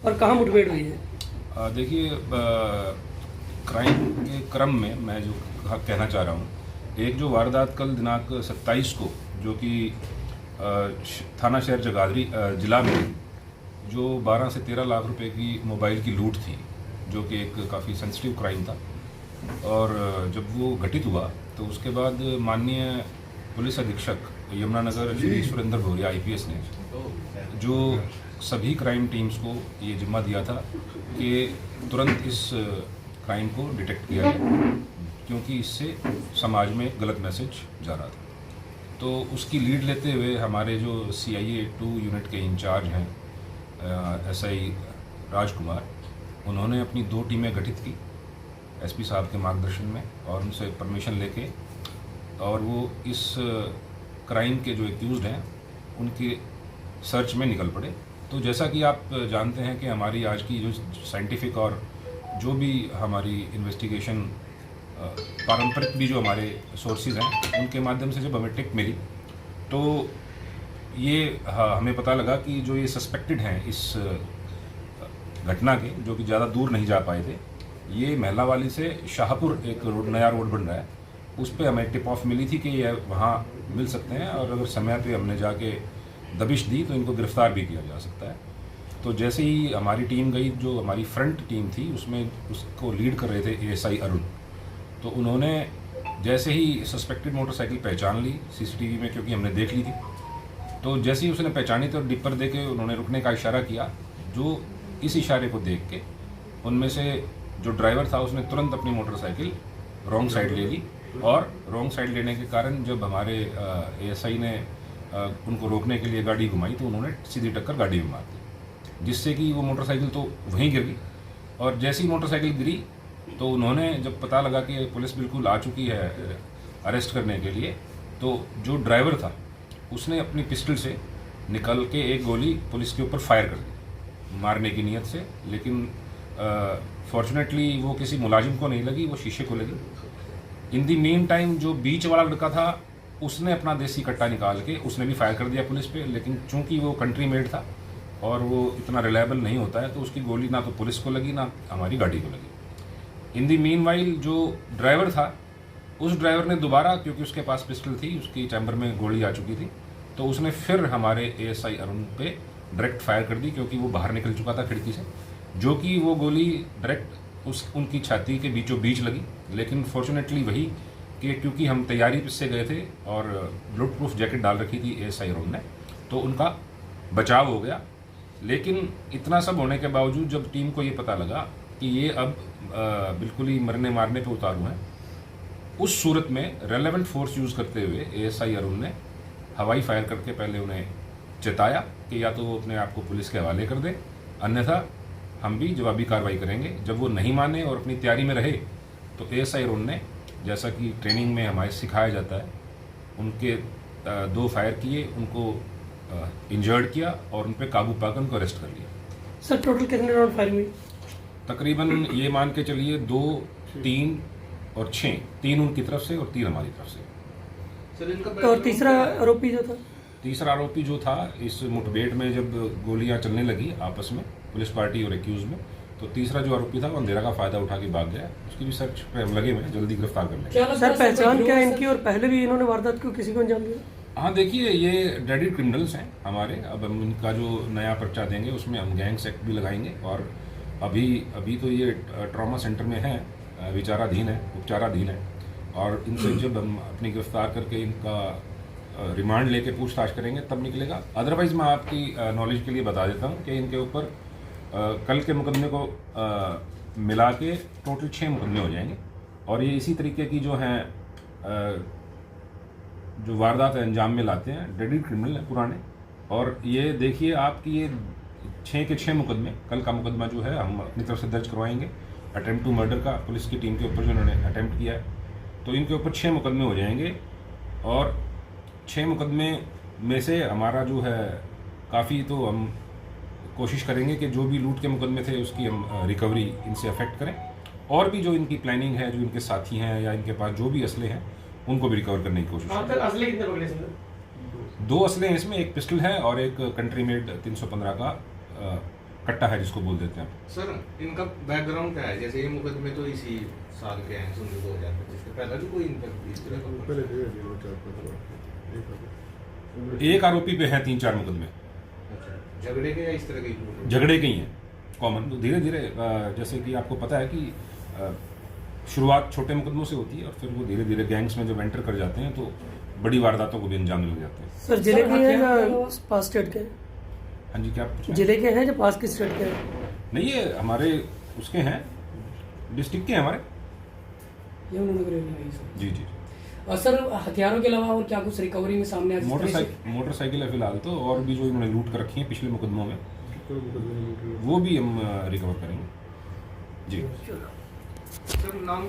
और कहाँ मुठभेड़ हुई है? देखिए, क्राइम के क्रम में मैं जो कहना चाह रहा हूँ, एक जो वारदात कल दिनांक 27 को जो कि थाना शहर जगाधरी जिला में जो 12 से 13 लाख रुपए की मोबाइल की लूट थी, जो कि एक काफ़ी सेंसिटिव क्राइम था। और जब वो घटित हुआ तो उसके बाद माननीय पुलिस अधीक्षक यमुनानगर श्री सुरेंद्र भौरिया IPS ने जो सभी क्राइम टीम्स को ये जिम्मा दिया था कि तुरंत इस क्राइम को डिटेक्ट किया जाए, क्योंकि इससे समाज में गलत मैसेज जा रहा था। तो उसकी लीड लेते हुए हमारे जो CIA 2 यूनिट के इंचार्ज हैं SI राजकुमार, उन्होंने अपनी 2 टीमें गठित की SP साहब के मार्गदर्शन में और उनसे परमिशन लेके, और वो इस क्राइम के जो एक्यूज्ड हैं उनके सर्च में निकल पड़े। तो जैसा कि आप जानते हैं कि हमारी आज की जो साइंटिफिक और जो भी हमारी इन्वेस्टिगेशन पारंपरिक भी जो हमारे सोर्सेज हैं उनके माध्यम से जब हमें टिप मिली तो ये हमें पता लगा कि जो ये सस्पेक्टेड हैं इस घटना के, जो कि ज़्यादा दूर नहीं जा पाए थे, ये महिलावाली से शाहपुर एक नया रोड बन रहा है, उस पर हमें टिप ऑफ मिली थी कि ये वहाँ मिल सकते हैं, और अगर समय पे हमने जाके दबिश दी तो इनको गिरफ्तार भी किया जा सकता है। तो जैसे ही हमारी टीम गई, जो हमारी फ्रंट टीम थी उसमें उसको लीड कर रहे थे ASI अरुण, तो उन्होंने जैसे ही सस्पेक्टेड मोटरसाइकिल पहचान ली CCTV में, क्योंकि हमने देख ली थी, तो जैसे ही उसने पहचानी तो डिपर दे के उन्होंने रुकने का इशारा किया। जो इस इशारे को देख के उनमें से जो ड्राइवर था उसने तुरंत अपनी मोटरसाइकिल रॉन्ग साइड ले ली, और रॉन्ग साइड लेने के कारण जब हमारे ASI ने उनको रोकने के लिए गाड़ी घुमाई तो उन्होंने सीधी टक्कर गाड़ी में मार दी, जिससे कि वो मोटरसाइकिल तो वहीं गिर गई। और जैसी मोटरसाइकिल गिरी तो उन्होंने जब पता लगा कि पुलिस बिल्कुल आ चुकी है अरेस्ट करने के लिए, तो जो ड्राइवर था उसने अपनी पिस्टल से निकल के एक गोली पुलिस के ऊपर फायर कर दी मारने की नीयत से, लेकिन फॉर्चुनेटली वो किसी मुलाजिम को नहीं लगी, वो शीशे को लगी। इन दी मीन टाइम जो बीच वाला लड़का था उसने अपना देसी कट्टा निकाल के उसने भी फायर कर दिया पुलिस पे, लेकिन चूंकि वो कंट्री मेड था और वो इतना रिलायबल नहीं होता है तो उसकी गोली ना तो पुलिस को लगी ना हमारी गाड़ी को लगी। इन दी मीन वाइल जो ड्राइवर था, उस ड्राइवर ने दोबारा, क्योंकि उसके पास पिस्टल थी, उसकी चैम्बर में गोली आ चुकी थी, तो उसने फिर हमारे ASI अरुण पे डायरेक्ट फायर कर दी, क्योंकि वो बाहर निकल चुका था खिड़की से, जो कि वो गोली डायरेक्ट उनकी छाती के बीचों बीच लगी। लेकिन फॉर्चुनेटली वही कि क्योंकि हम तैयारी से गए थे और ब्लड प्रूफ जैकेट डाल रखी थी ASI अरुण ने, तो उनका बचाव हो गया। लेकिन इतना सब होने के बावजूद जब टीम को ये पता लगा कि ये अब बिल्कुल ही मरने मारने पे उतारू हैं, उस सूरत में रेलेवेंट फोर्स यूज़ करते हुए ASI अरुण ने हवाई फायर करके पहले उन्हें चेताया कि या तो वो अपने आप को पुलिस के हवाले कर दें, अन्यथा हम भी जवाबी कार्रवाई करेंगे। जब वो नहीं माने और अपनी तैयारी में रहे तो ASI अरुण ने, जैसा कि ट्रेनिंग में हमारे सिखाया जाता है, उनके 2 फायर किए, उनको इंजर्ड किया और उन पर काबू पाकर उनको अरेस्ट कर लिया। सर टोटल कितने राउंड फायर हुई? तकरीबन ये मान के चलिए 2, 3 और 6, 3 उनकी तरफ से और 3 हमारी तरफ से। और तीसरा आरोपी जो था? तीसरा आरोपी जो था, इस मुठभेड़ में जब गोलियां चलने लगी आपस में पुलिस पार्टी और एक्यूज में, तो तीसरा जो आरोपी था वो अंधेरा का फायदा उठा के भाग गया। उसकी भी सर्च पे हम लगे हुए हैं, जल्दी गिरफ्तार कर लेंगे। सर पहचान क्या है इनकी, और पहले भी इन्होंने वारदात को किसी को अंजाम दिया? हाँ, देखिए, ये डेडी क्रिमिनल्स हैं हमारे। अब हम इनका जो नया पर्चा देंगे उसमें हम गैंग्स एक्ट भी लगाएंगे, और अभी तो ये ट्रॉमा सेंटर में है, विचाराधीन है, उपचाराधीन है, और इनसे जब हम अपनी गिरफ्तार करके इनका रिमांड लेके पूछताछ करेंगे तब निकलेगा। अदरवाइज मैं आपकी नॉलेज के लिए बता देता हूँ कि इनके ऊपर कल के मुकदमे को मिला के टोटल 6 मुकदमे हो जाएंगे, और ये इसी तरीके की जो हैं जो वारदात अंजाम में लाते हैं, डेडी क्रिमिनल हैं पुराने। और ये देखिए आपकी ये 6 के 6 मुकदमे, कल का मुकदमा जो है हम अपनी तरफ से दर्ज करवाएंगे अटेम्प्ट टू मर्डर का, पुलिस की टीम के ऊपर जो उन्होंने अटेम्प्ट किया है, तो इनके ऊपर 6 मुकदमे हो जाएंगे। और 6 मुकदमे में से हमारा जो है काफ़ी, तो हम कोशिश करेंगे कि जो भी लूट के मुकदमे थे उसकी हम रिकवरी इनसे अफेक्ट करें, और भी जो इनकी प्लानिंग है, जो इनके साथी हैं या इनके पास जो भी असले हैं उनको भी रिकवर करने की कोशिश करें। असले कितने पकड़े सर? 2 असले हैं इसमें, एक पिस्टल है और एक कंट्री मेड 315 का कट्टा है जिसको बोल देते हैं। सर इनका बैकग्राउंड क्या है? जैसे ये मुकदमे तो इसी साल के हैं, सुन 2025 के पहले भी कोई इन पर इस तरह का एक आरोपी पे हैं 3-4 मुकदमे, अच्छा, झगड़े के या इस तरह के? झगड़े के ही हैं कॉमन। तो धीरे धीरे जैसे कि आपको पता है कि शुरुआत छोटे मुकदमों से होती है और फिर वो धीरे धीरे गैंग्स में जब एंटर कर जाते हैं तो बड़ी वारदातों को भी अंजाम लग जाते हैं। सर जिले के हैं या पास स्टेट के? हाँ जी, क्या आप पूछ रहे हैं? जिले के हैं या पास की स्टेट के हैं? नहीं, ये हमारे उसके हैं, डिस्ट्रिक्ट के हैं हमारे। Yamunanagar area sir. जी जी। और सर हथियारों के अलावा और क्या कुछ रिकवरी में सामने आया? मोटरसाइकिल है फिलहाल तो, और भी जो इन्होंने लूट कर रखी है पिछले मुकदमों में वो भी हम रिकवर करेंगे जी। सर नाम